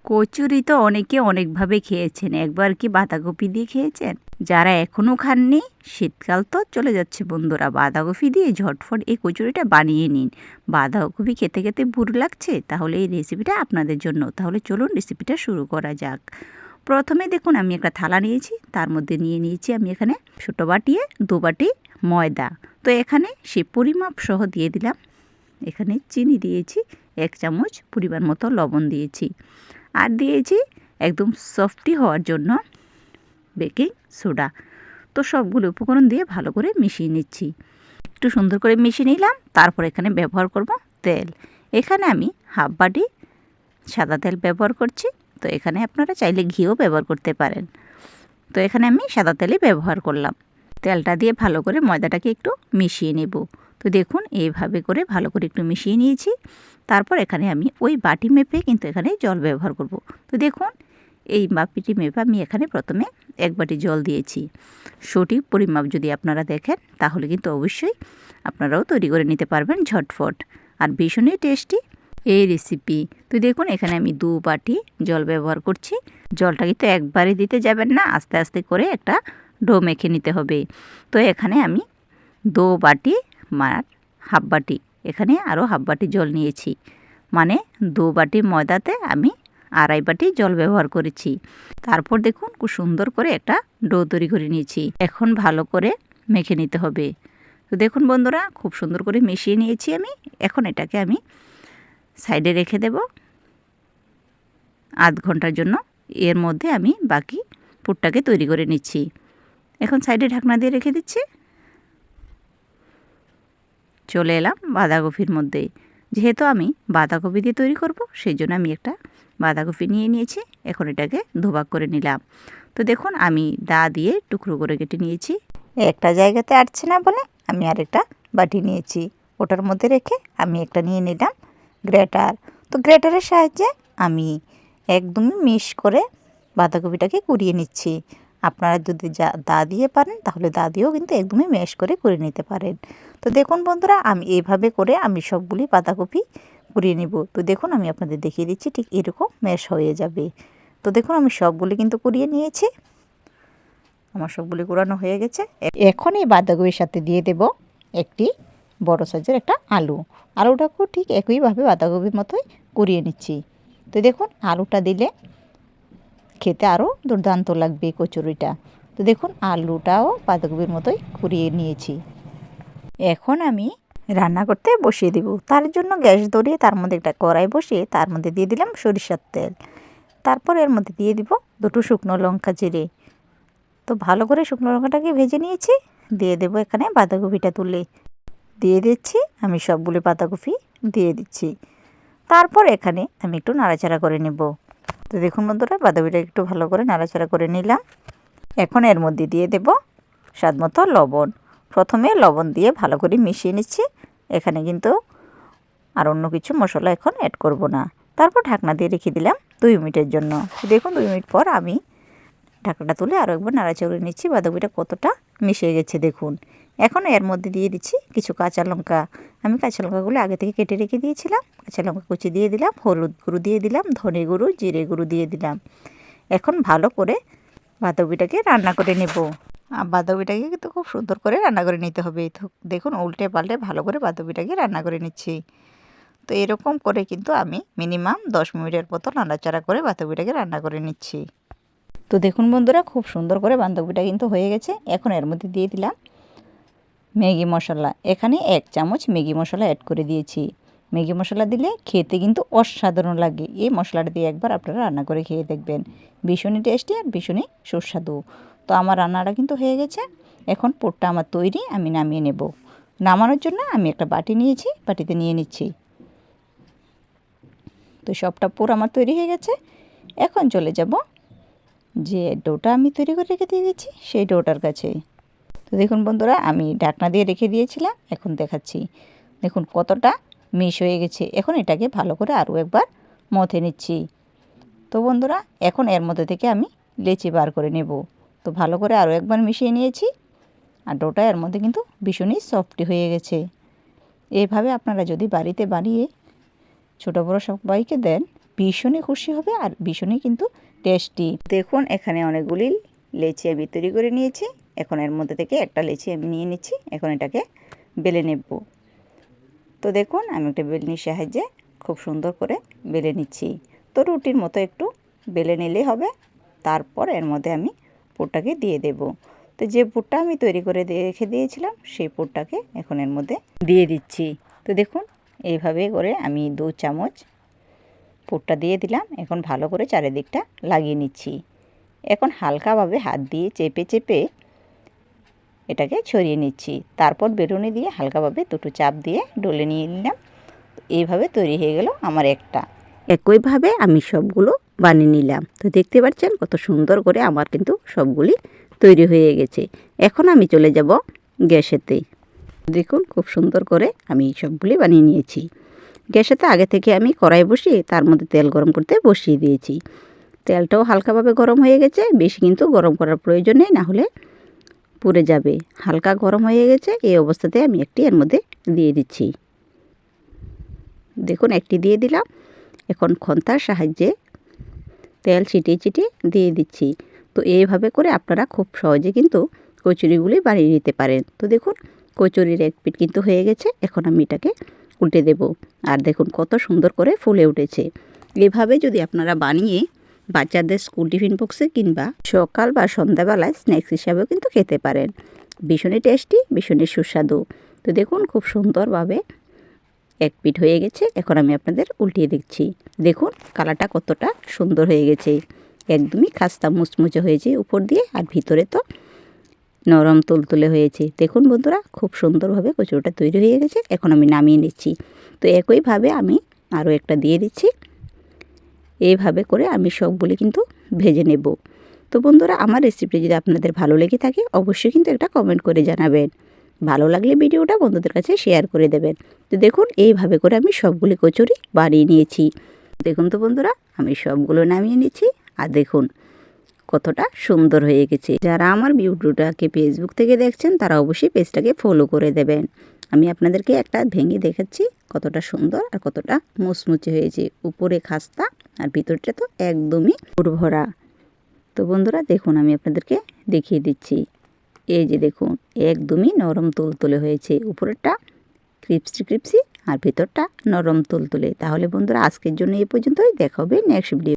কচুরি তো অনেকে অনেকভাবে খেয়েছেন। একবার কি বাঁধাকপি দিয়ে খেয়েছেন? যারা এখনও খাননি, শীতকাল তো চলে যাচ্ছে বন্ধুরা, বাঁধাকপি দিয়ে ঝটফট এই কচুরিটা বানিয়ে নিন। বাঁধাকপি খেতে খেতে বুড়ো লাগছে? তাহলে এই রেসিপিটা আপনাদের জন্য। তাহলে চলুন রেসিপিটা শুরু করা যাক। প্রথমে দেখুন আমি একটা থালা নিয়েছি, তার মধ্যে নিয়ে নিয়েছি আমি এখানে ছোটো বাটিয়ে 2 বাটি ময়দা। তো এখানে সে পরিমাপ সহ দিয়ে দিলাম। এখানে চিনি দিয়েছি 1 চামচ পরিমাণ মতো, লবণ দিয়েছি, আর দিয়েছি একদম সফটি হওয়ার জন্য বেকিং সোডা। তো সবগুলো উপকরণ দিয়ে ভালো করে মিশিয়ে নিচ্ছি। একটু সুন্দর করে মিশিয়ে নিলাম। তারপর এখানে ব্যবহার করব তেল। এখানে আমি হাফ বাটি সাদা তেল ব্যবহার করছি। তো এখানে আপনারা চাইলে ঘিও ব্যবহার করতে পারেন। তো এখানে আমি সাদা তেলই ব্যবহার করলাম। তেলটা দিয়ে ভালো করে ময়দাটাকে একটু মিশিয়ে নেব। তো দেখুন এইভাবে করে ভালো করে একটু মিশিয়ে নিয়েছি। তারপর এখানে আমি ওই বাটি মেপে কিন্তু এখানে জল ব্যবহার করব। তো দেখুন এই বাটিটি মেপে আমি এখানে প্রথমে 1 বাটি জল দিয়েছি। সঠিক পরিমাপ যদি আপনারা দেখেন তাহলে কিন্তু অবশ্যই আপনারাও তৈরি করে নিতে পারবেন ঝটফট, আর ভীষণই টেস্টি এই রেসিপি। তো দেখুন এখানে আমি 2 বাটি জল ব্যবহার করছি। জলটা কিন্তু একবারে দিতে যাবেন না, আস্তে আস্তে করে একটা ডো মেখে নিতে হবে। তো এখানে আমি 2 বাটি হাফ বাটি, এখানে আরও হাফ বাটি জল নিয়েছি। মানে 2 বাটি ময়দাতে আমি 2.5 বাটি জল ব্যবহার করেছি। তারপর দেখুন খুব সুন্দর করে একটা ডো তৈরি করে নিয়েছি। এখন ভালো করে মেখে নিতে হবে। তো দেখুন বন্ধুরা খুব সুন্দর করে মিশিয়ে নিয়েছি আমি। এখন এটাকে আমি সাইডে রেখে দেব আধ ঘন্টার জন্য। এর মধ্যে আমি বাকি পুরটাকে তৈরি করে নিচ্ছি। এখন সাইডে ঢাকনা দিয়ে রেখে দিচ্ছি। চলে এলাম বাঁধাকপির মধ্যে। যেহেতু আমি বাঁধাকপি দিয়ে তৈরি করব, সেই জন্য আমি একটা বাঁধাকপি নিয়ে নিয়েছি। এখন এটাকে দুভাগ করে নিলাম। তো দেখুন আমি দা দিয়ে টুকরো করে কেটে নিয়েছি। একটা জায়গাতে আটছে না বলে আমি আরেকটা বাটি নিয়েছি। ওটার মধ্যে রেখে আমি একটা নিয়ে নিলাম গ্রেটার। তো গ্রেটারের সাহায্যে আমি একদমই মিশ করে বাঁধাকপিটাকে কুড়িয়ে নিচ্ছি। আপনারা যদি দা দিয়ে পারেন তাহলে দা দিয়েও কিন্তু একদমই ম্যাশ করে নিতে পারেন। তো দেখুন বন্ধুরা আমি এইভাবে করে আমি সবগুলি বাঁধাকপি কুড়িয়ে নিব। তো দেখুন আমি আপনাদের দেখিয়ে দিচ্ছি, ঠিক এরকম ম্যাশ হয়ে যাবে। তো দেখুন আমি সবগুলি কিন্তু কুড়িয়ে নিয়েছি। আমার সবগুলি কুড়ানো হয়ে গেছে। এখন এই বাঁধাকপির সাথে দিয়ে দেব একটি বড় সাইজের একটা আলু। আলুটাকেও ঠিক একইভাবে বাঁধাকপির মতোই কুড়িয়ে নিচ্ছি। তো দেখুন আলুটা দিলে খেতে আরও দুর্দান্ত লাগবে কচুরিটা। তো দেখুন আলুটাও বাঁধাকপির মতোই কুড়িয়ে নিয়েছি। এখন আমি রান্না করতে বসিয়ে দেব। তার জন্য গ্যাস ধরিয়ে তার মধ্যে একটা কড়াই বসিয়ে তার মধ্যে দিয়ে দিলাম সরিষার তেল। তারপর এর মধ্যে দিয়ে দিব 2টো শুকনো লঙ্কা চিড়ে। তো ভালো করে শুকনো লঙ্কাটাকে ভেজে নিয়েছি। দিয়ে দেব এখানে বাঁধাকপিটা তুলে দিয়ে দিচ্ছি। আমি সবগুলো বাঁধাকপি দিয়ে দিচ্ছি। তারপর এখানে আমি একটু নাড়াচাড়া করে নেব। তো দেখুন বন্ধুরা বাঁধাকপিটা একটু ভালো করে নাড়াচাড়া করে নিলাম। এখন এর মধ্যে দিয়ে দেব স্বাদ মতো লবণ। প্রথমে লবণ দিয়ে ভালো করে মিশিয়ে নিচ্ছি। এখানে কিন্তু আর অন্য কিছু মশলা এখন অ্যাড করব না। তারপর ঢাকনা দিয়ে রেখে দিলাম 2 মিনিটের জন্য। দেখুন 2 মিনিট পর আমি ঢাকনাটা তুলে আরও একবার নাড়াচাড়া করে নিচ্ছি। বাঁধাকপিটা কতটা মিশে গেছে দেখুন। এখন এর মধ্যে দিয়ে দিচ্ছি কিছু কাঁচা লঙ্কা। আমি কাঁচা লঙ্কাগুলো আগে থেকে কেটে রেখে দিয়েছিলাম। কাঁচা লঙ্কা কুচি দিয়ে দিলাম, হলুদ গুঁড়ো দিয়ে দিলাম, ধনে গুঁড়ো, জিরে গুঁড়ো দিয়ে দিলাম। এখন ভালো করে বাঁধাকপিটাকে রান্না করে নেব। বাঁধাকপিটাকে কিন্তু খুব সুন্দর করে রান্না করে নিতে হবে। তো দেখুন উল্টে পাল্টে ভালো করে বাঁধাকপিটাকে রান্না করে নিচ্ছি। তো এরকম করে কিন্তু আমি মিনিমাম 10 মিনিটের মতো নাড়াচাড়া করে বাঁধাকপিটাকে রান্না করে নিচ্ছি। তো দেখুন বন্ধুরা খুব সুন্দর করে বাঁধাকপিটা কিন্তু হয়ে গেছে। এখন এর মধ্যে দিয়ে দিলাম ম্যাগি মশলা। এখানে 1 চামচ ম্যাগি মশলা অ্যাড করে দিয়েছি। ম্যাগি মশলা দিলে খেতে কিন্তু অসাধারণ লাগে। এই মশলাটা দিয়ে একবার আপনারা রান্না করে খেয়ে দেখবেন, ভীষণই টেস্টি আর ভীষণই সুস্বাদু। তো আমার রান্নাটা কিন্তু হয়ে গেছে। এখন পুরটা আমার তৈরি, আমি নামিয়ে নেব। নামানোর জন্য আমি একটা বাটি নিয়েছি, বাটিতে নিয়ে নিচ্ছি। তো সবটা পুর আমার তৈরি হয়ে গেছে। এখন চলে যাব যে ডোটা আমি তৈরি করে রেখে দিয়েছি সেই ডোটার কাছে। তো দেখুন বন্ধুরা আমি ঢাকনা দিয়ে রেখে দিয়েছিলাম, এখন দেখাচ্ছি। দেখুন কতটা মিশ হয়ে গেছে। এখন এটাকে ভালো করে আরও একবার মথে নিচ্ছি। তো বন্ধুরা এখন এর মধ্যে থেকে আমি লেচি বার করে নেব। তো ভালো করে আরও একবার মিশিয়ে নিয়েছি। আর ডোটা এর মধ্যে কিন্তু ভীষণই সফটি হয়ে গেছে। এইভাবে আপনারা যদি বাড়িতে বানিয়ে ছোটো বড়ো সবাইকে দেন, ভীষণই খুশি হবে আর ভীষণই কিন্তু টেস্টি। দেখুন এখানে অনেকগুলি লেচি আমি তৈরি করে নিয়েছি। এখন এর মধ্যে থেকে একটা লেচি আমি নিয়ে নিচ্ছি। এখন এটাকে বেলে নেব। তো দেখুন আমি একটা বেলনির সাহায্যে খুব সুন্দর করে বেলে নিচ্ছি। তো রুটির মতো একটু বেলে নিলেই হবে। তারপর এর মধ্যে আমি পুরটাকে দিয়ে দেব। তো যে পুরটা আমি তৈরি করে রেখে দিয়েছিলাম সেই পুরটাকে এখন এর মধ্যে দিয়ে দিচ্ছি। তো দেখুন এইভাবে করে আমি 2 চামচ পুরটা দিয়ে দিলাম। এখন ভালো করে চারিদিকটা লাগিয়ে নিচ্ছি। এখন হালকাভাবে হাত দিয়ে চেপে চেপে এটাকে ছড়িয়ে নিচ্ছি। তারপর বেলুনি দিয়ে হালকাভাবে দুটো চাপ দিয়ে ডলে নিয়ে নিলাম। এইভাবে তৈরি হয়ে গেল আমার একটা। একইভাবে আমি সবগুলো বানিয়ে নিলাম। তো দেখতে পাচ্ছেন কত সুন্দর করে আমার কিন্তু সবগুলি তৈরি হয়ে গেছে। এখন আমি চলে যাব গ্যাসেতে। দেখুন খুব সুন্দর করে আমি সবগুলি বানিয়ে নিয়েছি। গ্যাসেতে আগে থেকে আমি কড়াই বসিয়ে তার মধ্যে তেল গরম করতে বসিয়ে দিয়েছি। তেলটাও হালকাভাবে গরম হয়ে গেছে, বেশি কিন্তু গরম করার প্রয়োজন নেই, না হলে পুড়ে যাবে। হালকা গরম হয়ে গেছে, এই অবস্থাতে আমি একটি এর মধ্যে দিয়ে দিচ্ছি। দেখুন একটি দিয়ে দিলাম। এখন খন্তার সাহায্যে তেল ছিটিয়ে ছিটিয়ে দিয়ে দিচ্ছি। তো এইভাবে করে আপনারা খুব সহজে কিন্তু কচুরিগুলি বানিয়ে নিতে পারেন। তো দেখুন কচুরির এক পিঠ কিন্তু হয়ে গেছে। এখন আমি এটাকে উল্টে দেব। আর দেখুন কত সুন্দর করে ফুলে উঠেছে। এভাবে যদি আপনারা বানিয়ে বাচ্চাদের স্কুল টিফিন বক্সে কিংবা সকাল বা সন্ধ্যাবেলায় স্ন্যাক্স হিসাবেও কিন্তু খেতে পারেন। ভীষণই টেস্টি, ভীষণই সুস্বাদু। তো দেখুন খুব সুন্দরভাবে এক পিঠ হয়ে গেছে। এখন আমি আপনাদের উল্টিয়ে দিচ্ছি। দেখুন কালারটা কতটা সুন্দর হয়ে গেছে। একদমই খাস্তা মুচমুচে হয়েছে উপর দিয়ে, আর ভিতরে তো নরম তুলতুলে হয়েছে। দেখুন বন্ধুরা খুব সুন্দরভাবে কচুরিটা তৈরি হয়ে গেছে। এখন আমি নামিয়ে নিচ্ছি। তো একইভাবে আমি আরও একটা দিয়ে দিচ্ছি। এইভাবে করে আমি সবগুলি কিন্তু ভেজে নেব। তো বন্ধুরা আমার রেসিপি যদি আপনাদের ভালো লেগে থাকে অবশ্যই কিন্তু একটা কমেন্ট করে জানাবেন। ভালো লাগলে ভিডিওটা বন্ধুদের কাছে শেয়ার করে দেবেন। তো দেখুন এইভাবে করে আমি সবগুলি কচুরি বানিয়ে নিয়েছি। দেখুন তো বন্ধুরা আমি সবগুলো নামিয়ে নিচ্ছি। আর দেখুন কতটা সুন্দর হয়ে গেছে। যারা আমার ভিডিওটাকে ফেসবুক থেকে দেখছেন তারা অবশ্যই পেজটাকে ফলো করে দেবেন। আমি আপনাদেরকে একটা ভেঙে দেখাচ্ছি কতটা সুন্দর আর কতটা মুচমুচে হয়েছে। উপরে খাস্তা আর ভিতরটা তো একদমই পুরভরা। তো বন্ধুরা দেখুন আমি আপনাদেরকে দেখিয়ে দিচ্ছি। এই যে দেখুন একদমই নরম তুলতুলে হয়েছে। উপরেরটা ক্রিপসি ক্রিপসি আর ভিতরটা নরম তুলতুলে। তাহলে বন্ধুরা আজকের জন্য এই পর্যন্তই। দেখা হবে নেক্সট ভিডিও।